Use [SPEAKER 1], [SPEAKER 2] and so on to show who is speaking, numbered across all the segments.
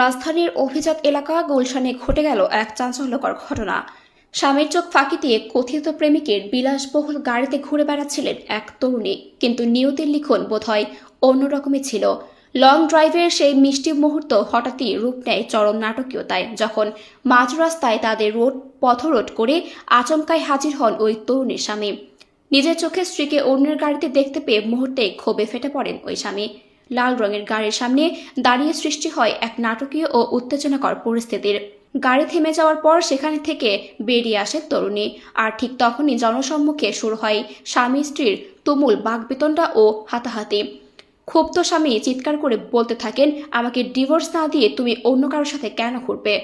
[SPEAKER 1] রাজধানীর অভিজাত এলাকা গুলশানে ঘটে গেল এক চাঞ্চল্যকর ঘটনা। স্বামীর চোখ ফাঁকি দিয়ে কথিত প্রেমিকের বিলাসবহুল গাড়িতে ঘুরে বেড়াচ্ছিলেন এক তরুণী, কিন্তু নিয়তির লিখন বোধহয় অন্যরকমই ছিল। লং ড্রাইভের সেই মিষ্টি মুহূর্ত হঠাৎই রূপ নেয় চরম নাটকীয়তায়, যখন মাঝ রাস্তায় তাদের পথরোধ করে আচমকায় হাজির হন ওই তরুণীর স্বামী। নিজের চোখে স্ত্রীকে অন্যের গাড়িতে দেখতে পেয়ে মুহূর্তে ক্ষোভে ফেটে পড়েন ওই স্বামী। লাল রঙের গাড়ির সামনে দাঁড়িয়ে সৃষ্টি হয় এক নাটকীয় ও উত্তেজনাকর পরিস্থিতির। গাড়ি থেমে যাওয়ার পর সেখান থেকে বেরিয়ে আসে তরুণী, আর ঠিক তখনই জনসম্মুখে শুরু হয় স্বামী স্ত্রীর তুমুল বাকবিতণ্ডা ও হাতাহাতি। ক্ষুব্ধ স্বামী চিৎকার করে বলতে থাকেন, আমাকে ডিভোর্স না দিয়ে তুমি অন্য কারোর সাথে কেন ঘুরবে?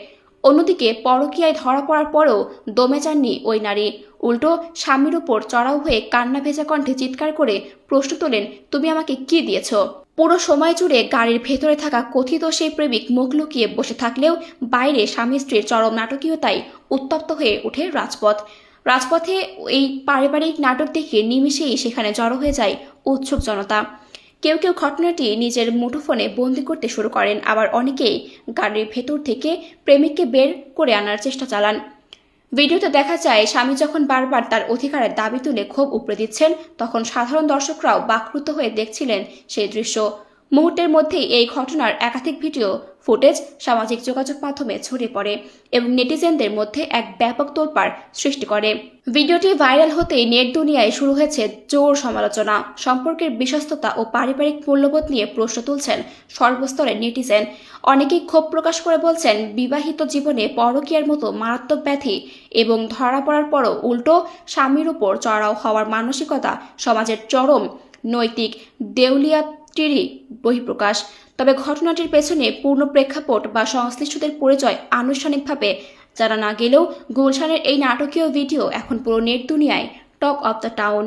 [SPEAKER 1] অন্যদিকে পরকীয়ায় ধরা পড়ার পরেও দমে যাননি ওই নারী। উল্টো স্বামীর উপর চড়াও হয়ে কান্না ভেজা কণ্ঠে চিৎকার করে প্রশ্ন তোলেন, তুমি আমাকে কি দিয়েছ? পুরো সময় জুড়ে গাড়ির ভেতরে থাকা কথিত সেই প্রেমিক মুখ লুকিয়ে বসে থাকলেও বাইরে স্বামী স্ত্রীর চরম নাটকীয়তায় উত্তপ্ত হয়ে ওঠে রাজপথে এই পারিবারিক নাটক দেখে নিমিষেই সেখানে জড়ো হয়ে যায় উৎসুক জনতা। কেউ কেউ ঘটনাটি নিজের মুঠোফোনে বন্দি করতে শুরু করেন, আবার অনেকেই গাড়ির ভেতর থেকে প্রেমিককে বের করে আনার চেষ্টা চালান। ভিডিওতে দেখা যায়, স্বামী যখন বারবার তার অধিকারের দাবি তুলে ক্ষোভ উপড়ে দিচ্ছেন, তখন সাধারণ দর্শকরাও বাকরুদ্ধ হয়ে দেখছিলেন সেই দৃশ্য। মুহূর্তের মধ্যেই এই ঘটনার একাধিক ভিডিও ফুটেজ সামাজিক যোগাযোগ মাধ্যমে ছড়িয়ে পড়ে এবং নেটিজেনদের মধ্যে এক ব্যাপক তোলপাড় সৃষ্টি করে। ভিডিওটি ভাইরাল হতেই নেট দুনিয়ায় শুরু হয়েছে জোর সমালোচনা। সম্পর্কের বিশ্বস্ততা ও পারিবারিক মূল্যবোধ নিয়ে প্রশ্ন তুলছেন সর্বস্তরের নেটিজেন। অনেকেই ক্ষোভ প্রকাশ করে বলছেন, বিবাহিত জীবনে পরকীয়ার মতো মারাত্মক ব্যাধি এবং ধরা পড়ার পরও উল্টো স্বামীর উপর চড়াও হওয়ার মানসিকতা সমাজের চরম নৈতিক দেউলিয়াতিরই বহিঃপ্রকাশ। তবে ঘটনাটির পেছনে পূর্ণ প্রেক্ষাপট বা সংশ্লিষ্টদের পরিচয় আনুষ্ঠানিকভাবে জানা না গেলেও গুলশানের এই নাটকীয় ভিডিও এখন পুরো নেট দুনিয়ায় টক অব দ্য টাউন।